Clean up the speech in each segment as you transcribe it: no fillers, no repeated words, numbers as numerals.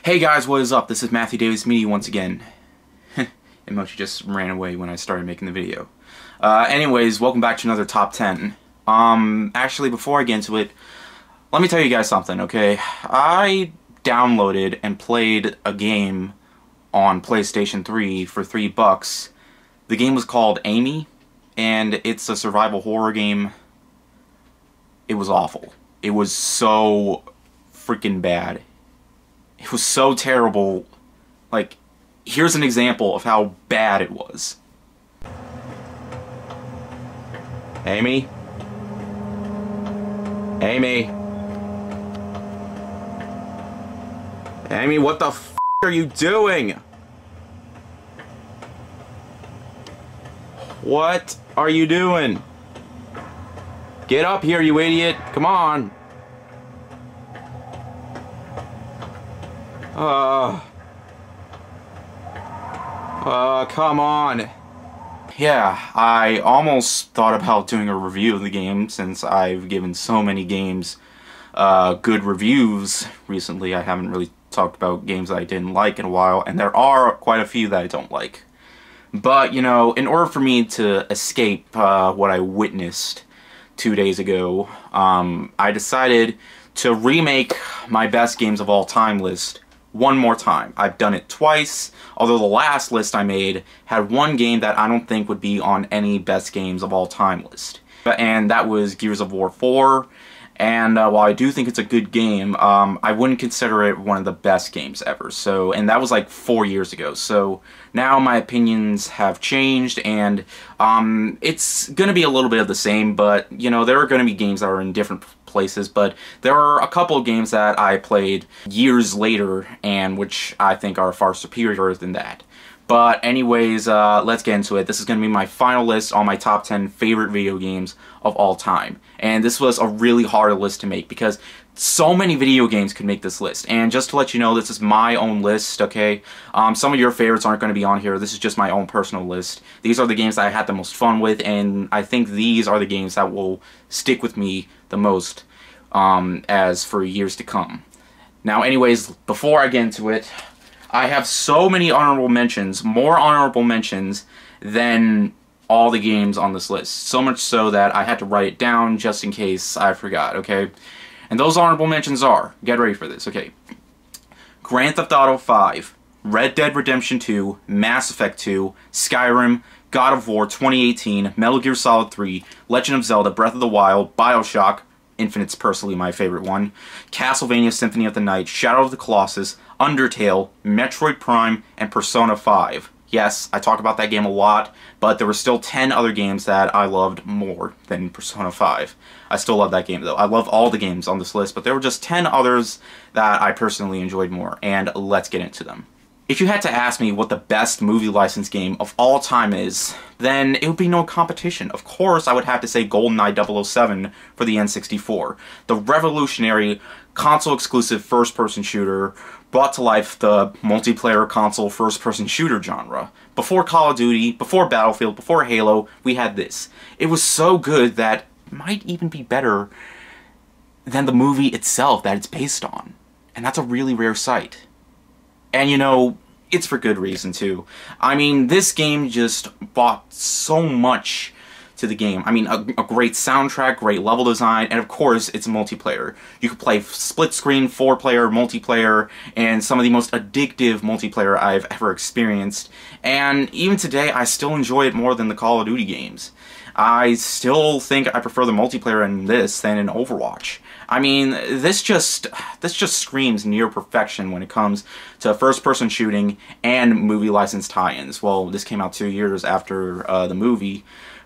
Hey guys, what is up? This is Matthew Davis Media once again. Emoji just ran away when I started making the video. Anyways, welcome back to another top 10. Actually, before I get into it, let me tell you guys something, okay? I downloaded and played a game on PlayStation 3 for $3. The game was called Amy, and it's a survival horror game. It was awful. It was so freaking bad. It was so terrible. Like, here's an example of how bad it was. Amy? Amy? Amy, what the f*** are you doing? What are you doing? Get up here, you idiot. Come on. Come on. Yeah, I almost thought about doing a review of the game since I've given so many games good reviews recently. I haven't really talked about games that I didn't like in a while, and there are quite a few that I don't like. But, you know, in order for me to escape what I witnessed 2 days ago, I decided to remake my best games of all time list one more time. I've done it twice, although the last list I made had one game that I don't think would be on any best games of all time list. And that was Gears of War 4. And while I do think it's a good game, I wouldn't consider it one of the best games ever. So, and that was like 4 years ago. So now my opinions have changed, and it's going to be a little bit of the same, but, you know, there are going to be games that are in different places, but there are a couple of games that I played years later, and which I think are far superior than that. But anyways, let's get into it. This is going to be my final list on my top 10 favorite video games of all time. And this was a really hard list to make because so many video games could make this list. And just to let you know, this is my own list, okay? Some of your favorites aren't going to be on here. This is just my own personal list. These are the games that I had the most fun with, and I think these are the games that will stick with me the most as for years to come. Now, anyways, before I get into it, I have so many honorable mentions, more honorable mentions than all the games on this list. So much so that I had to write it down just in case I forgot, okay? And those honorable mentions are, get ready for this, okay? Grand Theft Auto 5, Red Dead Redemption 2, Mass Effect 2, Skyrim, God of War 2018, Metal Gear Solid 3, Legend of Zelda, Breath of the Wild, BioShock, Infinite's personally my favorite one, Castlevania Symphony of the Night, Shadow of the Colossus, Undertale, Metroid Prime, and Persona 5. Yes, I talk about that game a lot, but there were still 10 other games that I loved more than Persona 5. I still love that game, though. I love all the games on this list, but there were just 10 others that I personally enjoyed more, and let's get into them. If you had to ask me what the best movie license game of all time is, then it would be no competition. Of course, I would have to say Goldeneye 007 for the N64. The revolutionary, console-exclusive first-person shooter brought to life the multiplayer console first-person shooter genre. Before Call of Duty, before Battlefield, before Halo, we had this. It was so good that it might even be better than the movie itself that it's based on. And that's a really rare sight. And, you know, it's for good reason, too. I mean, this game just brought so much to the game. I mean, a great soundtrack, great level design, and of course, it's multiplayer. You could play split-screen, 4-player, multiplayer, and some of the most addictive multiplayer I've ever experienced. And even today, I still enjoy it more than the Call of Duty games. I still think I prefer the multiplayer in this than in Overwatch. I mean, this just screams near perfection when it comes to first-person shooting and movie license tie-ins. Well, this came out 2 years after the movie,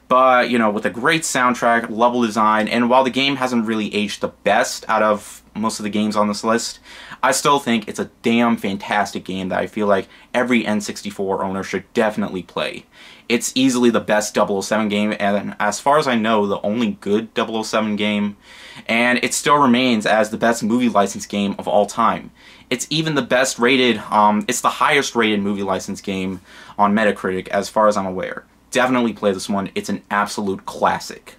but, you know, with a great soundtrack, level design, and while the game hasn't really aged the best out of most of the games on this list, I still think it's a damn fantastic game that I feel like every N64 owner should definitely play. It's easily the best 007 game, and as far as I know, the only good 007 game, and it still remains as the best movie license game of all time. It's even the best rated, it's the highest rated movie license game on Metacritic as far as I'm aware. Definitely play this one, it's an absolute classic.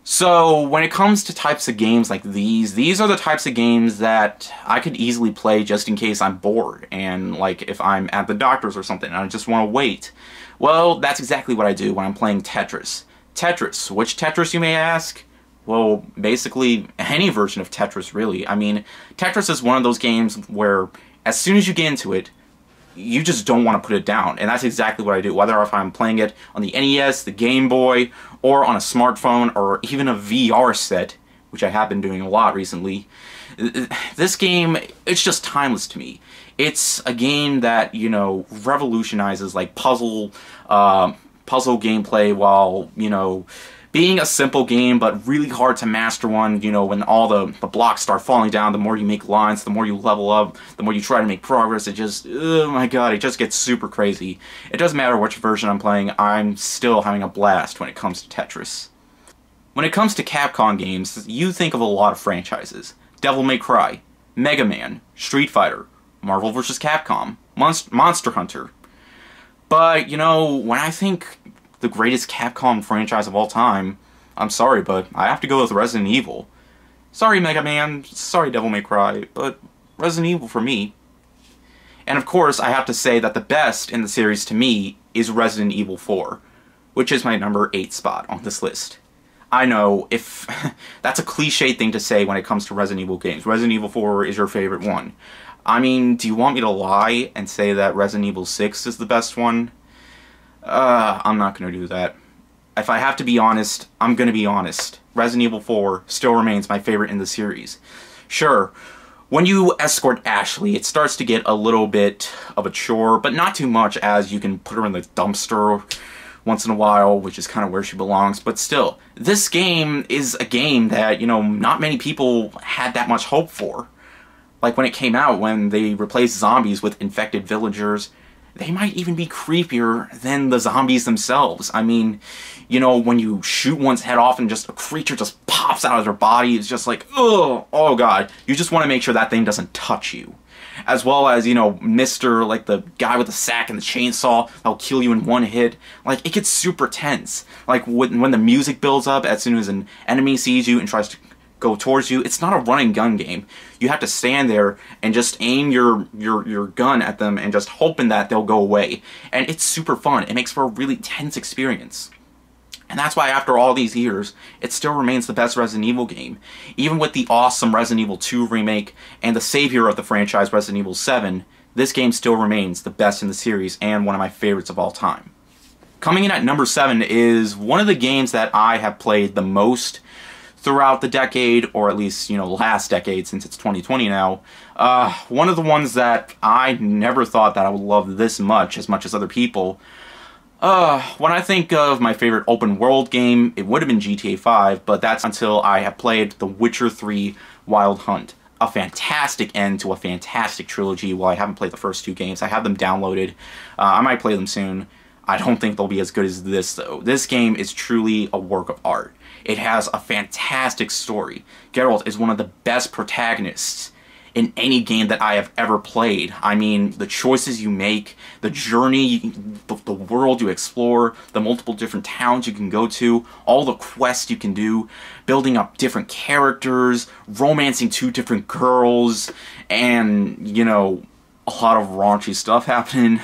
So, when it comes to types of games like these are the types of games that I could easily play just in case I'm bored, and like if I'm at the doctor's or something and I just want to wait. Well, that's exactly what I do when I'm playing Tetris. Tetris. Which Tetris, you may ask? Well, basically any version of Tetris, really. I mean, Tetris is one of those games where as soon as you get into it, you just don't want to put it down, and that's exactly what I do, whether if I'm playing it on the NES, the Game Boy, or on a smartphone, or even a VR set, which I have been doing a lot recently. This game, it's just timeless to me. It's a game that, you know, revolutionizes, like, puzzle gameplay while, you know, being a simple game, but really hard to master one. You know, when all the blocks start falling down, the more you make lines, the more you level up, the more you try to make progress, it just, oh my god, it just gets super crazy. It doesn't matter which version I'm playing, I'm still having a blast when it comes to Tetris. When it comes to Capcom games, you think of a lot of franchises. Devil May Cry, Mega Man, Street Fighter, Marvel vs. Capcom, Monster Hunter. But, you know, when I think the greatest Capcom franchise of all time, I'm sorry, but I have to go with Resident Evil. Sorry, Mega Man, sorry, Devil May Cry, but Resident Evil for me. And of course, I have to say that the best in the series to me is Resident Evil 4, which is my number 8 spot on this list. I know, if that's a cliche thing to say when it comes to Resident Evil games. Resident Evil 4 is your favorite one. I mean, do you want me to lie and say that Resident Evil 6 is the best one? I'm not gonna do that. If I have to be honest, I'm gonna be honest. Resident Evil 4 still remains my favorite in the series. Sure, when you escort Ashley, it starts to get a little bit of a chore, but not too much, as you can put her in the dumpster once in a while, which is kind of where she belongs. But still, this game is a game that, you know, not many people had that much hope for. Like when it came out, when they replaced zombies with infected villagers, they might even be creepier than the zombies themselves. I mean, you know, when you shoot one's head off and just a creature just pops out of their body, it's just like, oh god. You just want to make sure that thing doesn't touch you. As well as, you know, Mr. like the guy with the sack and the chainsaw that'll kill you in one hit. Like, it gets super tense. Like, when the music builds up as soon as an enemy sees you and tries to go towards you, it's not a run and gun game. You have to stand there and just aim your gun at them and just hoping that they'll go away. And it's super fun. It makes for a really tense experience. And that's why after all these years, it still remains the best Resident Evil game. Even with the awesome Resident Evil 2 remake and the savior of the franchise, Resident Evil 7, this game still remains the best in the series and one of my favorites of all time. Coming in at number 7 is one of the games that I have played the most throughout the decade, or at least, you know, last decade, since it's 2020 now. One of the ones that I never thought that I would love this much as other people. When I think of my favorite open world game, it would have been GTA 5, but that's until I have played The Witcher 3 Wild Hunt. A fantastic end to a fantastic trilogy. While I haven't played the first 2 games, I have them downloaded. I might play them soon. I don't think they'll be as good as this, though. This game is truly a work of art. It has a fantastic story. Geralt is one of the best protagonists in any game that I have ever played. I mean, the choices you make, the journey, the world you explore, the multiple different towns you can go to, all the quests you can do, building up different characters, romancing 2 different girls, and, you know, a lot of raunchy stuff happening.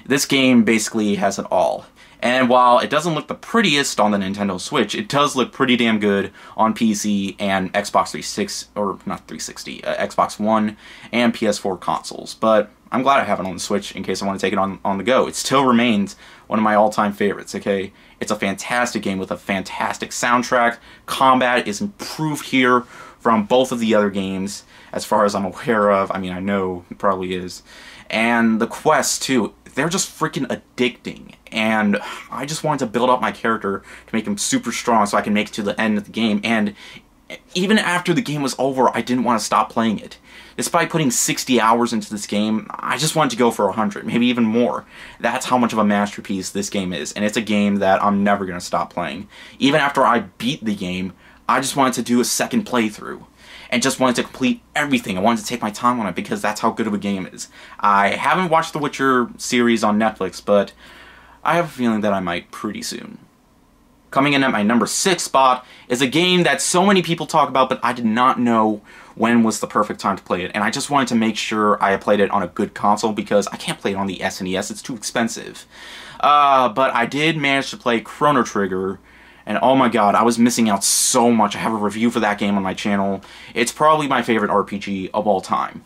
This game basically has it all. And while it doesn't look the prettiest on the Nintendo Switch, it does look pretty damn good on PC and Xbox 360, or not 360, Xbox One and PS4 consoles. But I'm glad I have it on the Switch in case I want to take it on the go. It still remains one of my all-time favorites, okay? It's a fantastic game with a fantastic soundtrack. Combat is improved here from both of the other games, as far as I'm aware of. I mean, I know it probably is. And the quests, too, they're just freaking addicting. And I just wanted to build up my character to make him super strong so I can make it to the end of the game. And even after the game was over, I didn't want to stop playing it. Despite putting 60 hours into this game, I just wanted to go for 100, maybe even more. That's how much of a masterpiece this game is. And it's a game that I'm never going to stop playing. Even after I beat the game, I just wanted to do a second playthrough. And just wanted to complete everything. I wanted to take my time on it because that's how good of a game it is. I haven't watched the Witcher series on Netflix, but I have a feeling that I might pretty soon. Coming in at my number 6 spot is a game that so many people talk about, but I did not know when was the perfect time to play it. And I just wanted to make sure I played it on a good console because I can't play it on the SNES, it's too expensive. But I did manage to play Chrono Trigger, and oh my god, I was missing out so much. I have a review for that game on my channel. It's probably my favorite RPG of all time.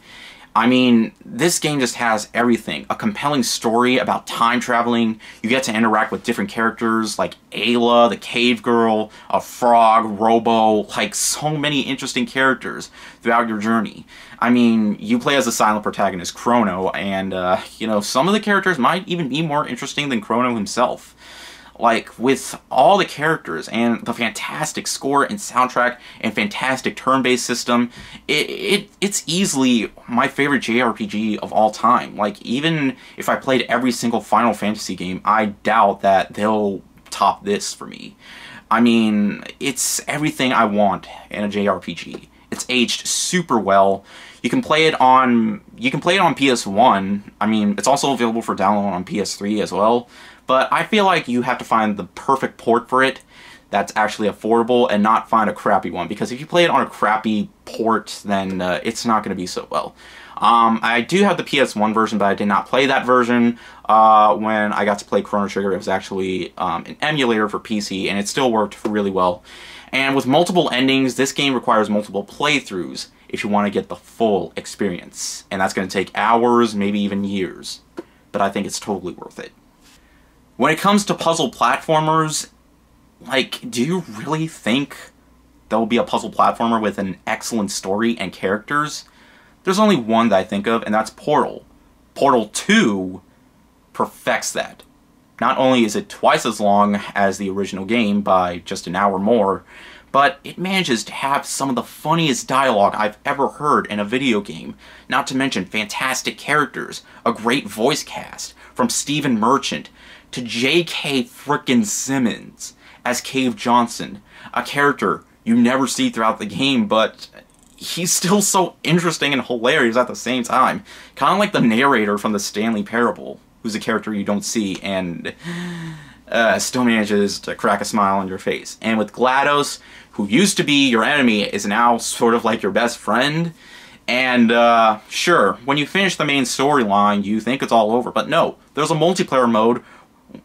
I mean, this game just has everything. A compelling story about time traveling. You get to interact with different characters like Ayla, the cave girl, a frog, Robo, like so many interesting characters throughout your journey. I mean, you play as the silent protagonist, Chrono, and, you know, some of the characters might even be more interesting than Chrono himself. Like, with all the characters and the fantastic score and soundtrack and fantastic turn-based system, it's easily my favorite JRPG of all time. Like, even if I played every single Final Fantasy game, I doubt that they'll top this for me. I mean, it's everything I want in a JRPG. It's aged super well. You can play it on PS1. I mean, it's also available for download on PS3 as well. But I feel like you have to find the perfect port for it that's actually affordable and not find a crappy one. Because if you play it on a crappy port, then it's not going to be so well. I do have the PS1 version, but I did not play that version when I got to play Chrono Trigger. It was actually an emulator for PC, and it still worked really well. And with multiple endings, this game requires multiple playthroughs if you want to get the full experience. And that's going to take hours, maybe even years. But I think it's totally worth it. When it comes to puzzle platformers, like, do you really think there will be a puzzle platformer with an excellent story and characters? There's only one that I think of, and that's Portal. Portal 2 perfects that. Not only is it twice as long as the original game by just an hour more, but it manages to have some of the funniest dialogue I've ever heard in a video game. Not to mention fantastic characters, a great voice cast, from Stephen Merchant to J.K. frickin' Simmons as Cave Johnson, a character you never see throughout the game, but he's still so interesting and hilarious at the same time. Kind of like the narrator from the Stanley Parable, who's a character you don't see and still manages to crack a smile on your face. And with GLaDOS, who used to be your enemy, is now sort of like your best friend. And, sure, when you finish the main storyline, you think it's all over, but no, there's a multiplayer mode,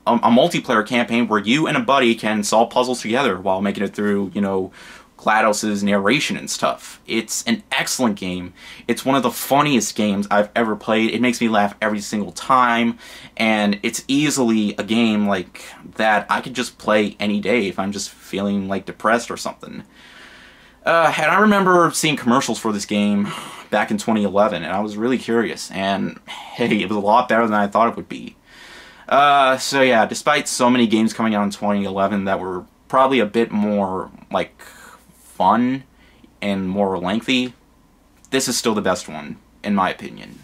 a multiplayer campaign where you and a buddy can solve puzzles together while making it through, you know, GLaDOS's narration and stuff. It's an excellent game. It's one of the funniest games I've ever played. It makes me laugh every single time, and it's easily a game like that I could just play any day if I'm just feeling like depressed or something. And I remember seeing commercials for this game back in 2011, and I was really curious, and hey, it was a lot better than I thought it would be. So yeah, despite so many games coming out in 2011 that were probably a bit more, like, fun and more lengthy, this is still the best one, in my opinion.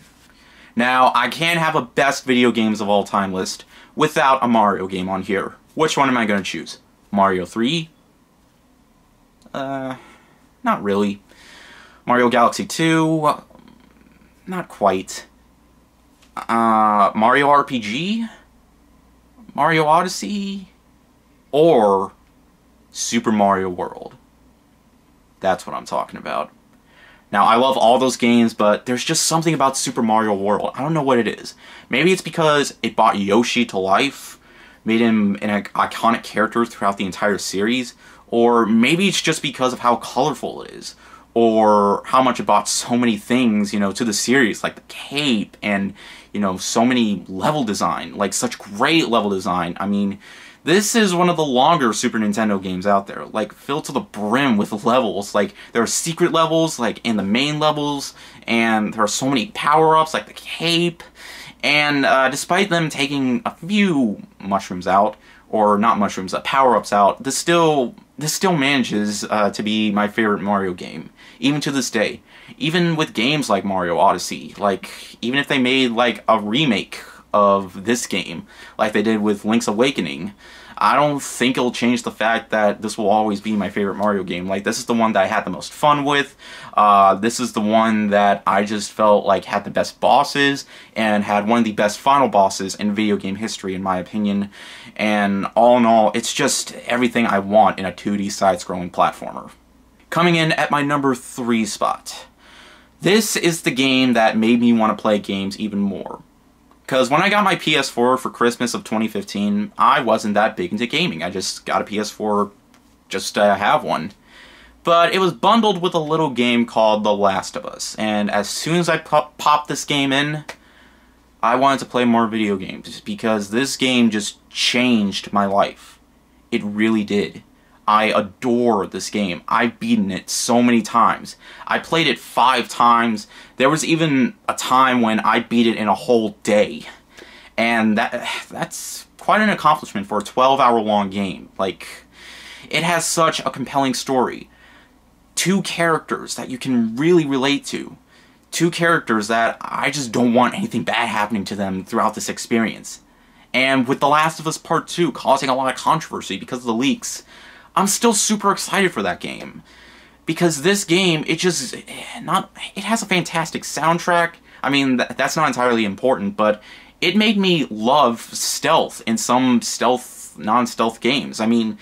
Now, I can't have a best video games of all time list without a Mario game on here. Which one am I going to choose? Mario 3? Not really. Mario Galaxy 2? Not quite. Mario RPG? Mario Odyssey? Or Super Mario World? That's what I'm talking about. Now, I love all those games, but there's just something about Super Mario World. I don't know what it is. Maybe it's because it brought Yoshi to life, made him an iconic character throughout the entire series, or maybe it's just because of how colorful it is, or how much it brought so many things, you know, to the series, like the cape, and, you know, so many level design, like such great level design. I mean, this is one of the longer Super Nintendo games out there, like, filled to the brim with levels. Like, there are secret levels, like, in the main levels, and there are so many power-ups, like the cape, and despite them taking a few mushrooms out, or not mushrooms, power-ups out, this still manages to be my favorite Mario game, even to this day. Even with games like Mario Odyssey, like, even if they made, like, a remake of this game, like they did with Link's Awakening, I don't think it'll change the fact that this will always be my favorite Mario game. Like, this is the one that I had the most fun with. This is the one that I just felt like had the best bosses and had one of the best final bosses in video game history, in my opinion. And all in all, it's just everything I want in a 2D side-scrolling platformer. Coming in at my number 3 spot. This is the game that made me want to play games even more. Because when I got my PS4 for Christmas of 2015, I wasn't that big into gaming. I just got a PS4 just to have one. But it was bundled with a little game called The Last of Us. And as soon as I popped this game in, I wanted to play more video games. Because this game just changed my life. It really did. I adore this game. I've beaten it so many times. I played it 5 times. There was even a time when I beat it in a whole day. And that's quite an accomplishment for a 12-hour-long game. Like, it has such a compelling story. 2 characters that you can really relate to. 2 characters that I just don't want anything bad happening to them throughout this experience. And with The Last of Us Part 2 causing a lot of controversy because of the leaks, I'm still super excited for that game. Because this game, it has a fantastic soundtrack. I mean, that's not entirely important, but it made me love stealth in some non-stealth games. I mean,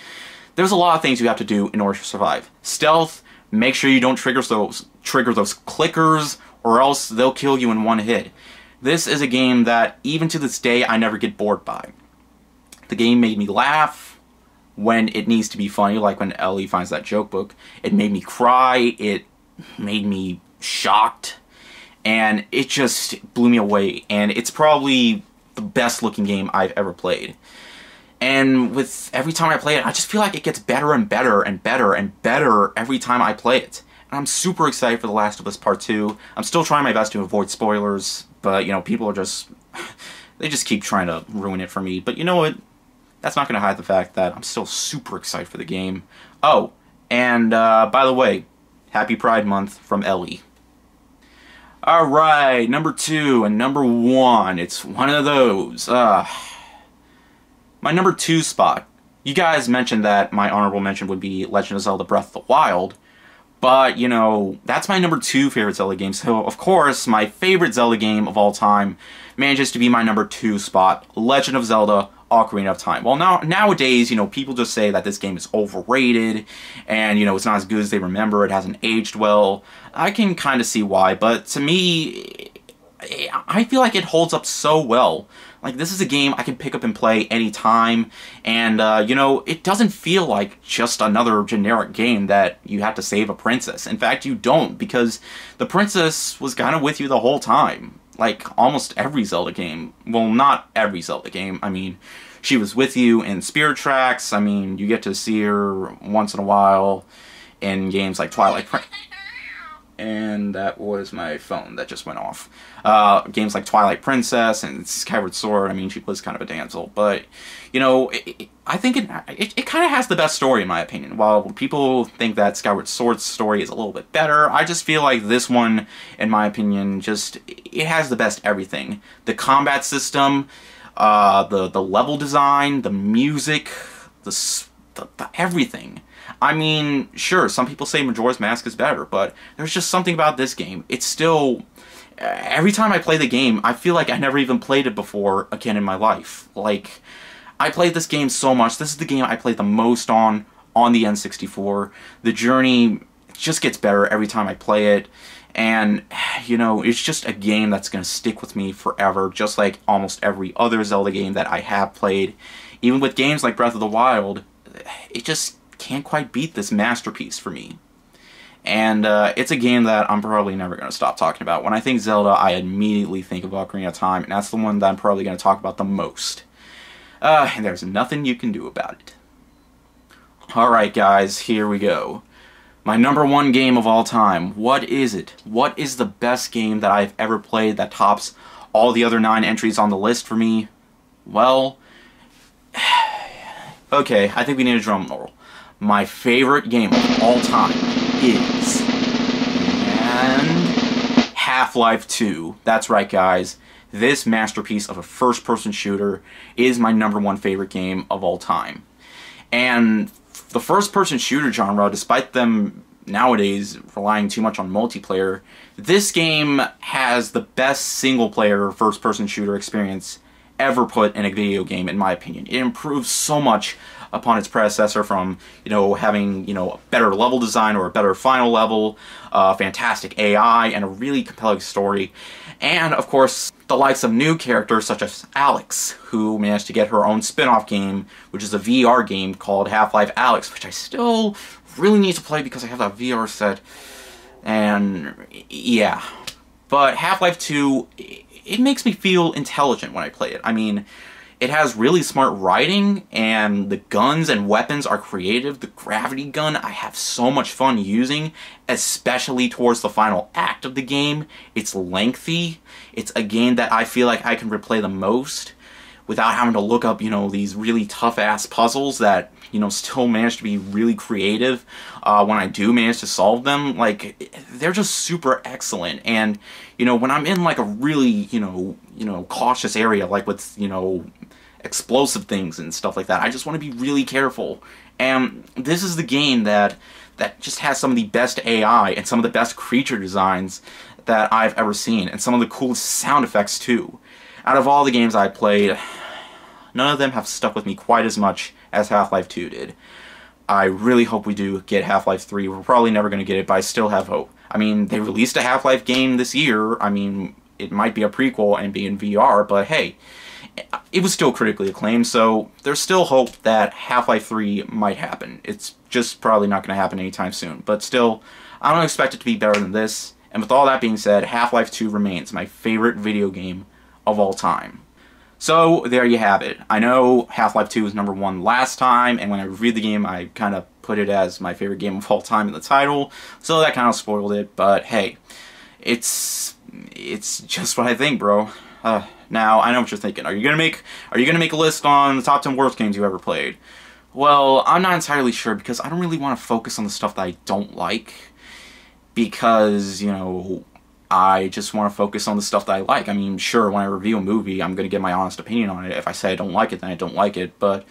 there's a lot of things you have to do in order to survive. Stealth, make sure you don't trigger those clickers, or else they'll kill you in one hit. This is a game that, even to this day, I never get bored by. The game made me laugh when it needs to be funny, like when Ellie finds that joke book. It made me cry, it made me shocked, and it just blew me away. And it's probably the best looking game I've ever played. And with every time I play it, I just feel like it gets better and better and better and better every time I play it. And I'm super excited for The Last of Us Part 2. I'm still trying my best to avoid spoilers, but, you know, people are just, they just keep trying to ruin it for me. But you know what? That's not going to hide the fact that I'm still super excited for the game. Oh, and by the way, Happy Pride Month from Ellie. Alright, number 2 and number 1. It's one of those. My number 2 spot. You guys mentioned that my honorable mention would be Legend of Zelda Breath of the Wild. But, you know, that's my number 2 favorite Zelda game. So, of course, my favorite Zelda game of all time manages to be my number 2 spot. Legend of Zelda Ocarina of Time. Well, nowadays, you know, people just say that this game is overrated, and, you know, it's not as good as they remember, it hasn't aged well. I can kind of see why, but to me, I feel like it holds up so well. Like, this is a game I can pick up and play anytime, and, you know, it doesn't feel like just another generic game that you have to save a princess. In fact, you don't, because the princess was kind of with you the whole time. Like, almost every Zelda game. Well, not every Zelda game. I mean, she was with you in Spirit Tracks. I mean, you get to see her once in a while in games like Twilight Princess. And that was my phone that just went off. Games like Twilight Princess and Skyward Sword, I mean, she was kind of a damsel. But, you know, I think it kind of has the best story, in my opinion. While people think that Skyward Sword's story is a little bit better, I just feel like this one, in my opinion, it has the best everything. The combat system, the level design, the music, the everything. I mean, sure, some people say Majora's Mask is better, but there's just something about this game. It's still... Every time I play the game, I feel like I never even played it before again in my life. Like, I played this game so much. This is the game I played the most on the N64. The journey just gets better every time I play it. And, you know, it's just a game that's going to stick with me forever, just like almost every other Zelda game that I have played. Even with games like Breath of the Wild, it just can't quite beat this masterpiece for me. And it's a game that I'm probably never going to stop talking about. When I think Zelda, I immediately think of Ocarina of Time, and that's the one that I'm probably going to talk about the most. And there's nothing you can do about it. Alright guys, here we go. My number 1 game of all time. What is it? What is the best game that I've ever played that tops all the other 9 entries on the list for me? Well, okay, I think we need a drum roll. My favorite game of all time is... and Half-Life 2. That's right, guys. this masterpiece of a first-person shooter is my #1 favorite game of all time. And the first-person shooter genre, despite them nowadays relying too much on multiplayer, this game has the best single-player first-person shooter experience ever put in a video game, in my opinion. It improves so much upon its predecessor, from, having, a better level design or a better final level, fantastic AI, and a really compelling story. And, of course, the likes of new characters such as Alex, who managed to get her own spin-off game, which is a VR game called Half-Life Alyx, which I still really need to play because I have that VR set. And, yeah. But Half-Life 2, it makes me feel intelligent when I play it. I mean, it has really smart writing, and the guns and weapons are creative. The gravity gun I have so much fun using, especially towards the final act of the game. It's lengthy. It's a game that I feel like I can replay the most without having to look up, these really tough-ass puzzles that, still manage to be really creative when I do manage to solve them. Like, they're just super excellent. And, when I'm in, like, a really, cautious area, like with, explosive things and stuff like that, I just want to be really careful. And this is the game that just has some of the best AI and some of the best creature designs that I've ever seen, and some of the coolest sound effects, too. Out of all the games I played, none of them have stuck with me quite as much as Half-Life 2 did. I really hope we do get Half-Life 3. We're probably never going to get it, but I still have hope. I mean, they released a Half-Life game this year. I mean, it might be a prequel and be in VR, but hey, it was still critically acclaimed, so there's still hope that Half-Life 3 might happen. It's just probably not going to happen anytime soon, but still, I don't expect it to be better than this. And with all that being said, Half-Life 2 remains my favorite video game of all time. So, there you have it. I know Half-Life 2 was #1 last time, and when I reviewed the game, I kind of put it as my favorite game of all time in the title, so that kind of spoiled it, but hey, it's just what I think, bro. Now, I know what you're thinking. Are you gonna make a list on the top 10 worst games you ever played? Well, I'm not entirely sure, because I don't really want to focus on the stuff that I don't like, because, I just want to focus on the stuff that I like. I mean, sure, when I review a movie, I'm going to give my honest opinion on it. If I say I don't like it, then I don't like it, but,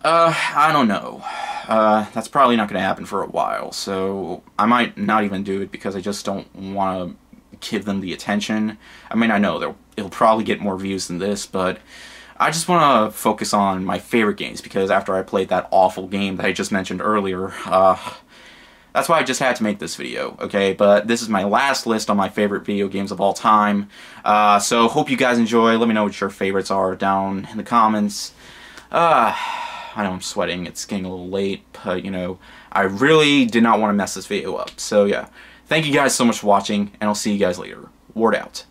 I don't know. That's probably not going to happen for a while, so I might not even do it because I just don't want to give them the attention. I mean, I know it'll probably get more views than this, but I just want to focus on my favorite games, because after I played that awful game that I just mentioned earlier, that's why I just had to make this video, okay? But this is my last list on my favorite video games of all time. So hope you guys enjoy. Let me know what your favorites are down in the comments. I know I'm sweating. It's getting a little late, but, I really did not want to mess this video up. So, yeah. Thank you guys so much for watching, and I'll see you guys later. Ward out.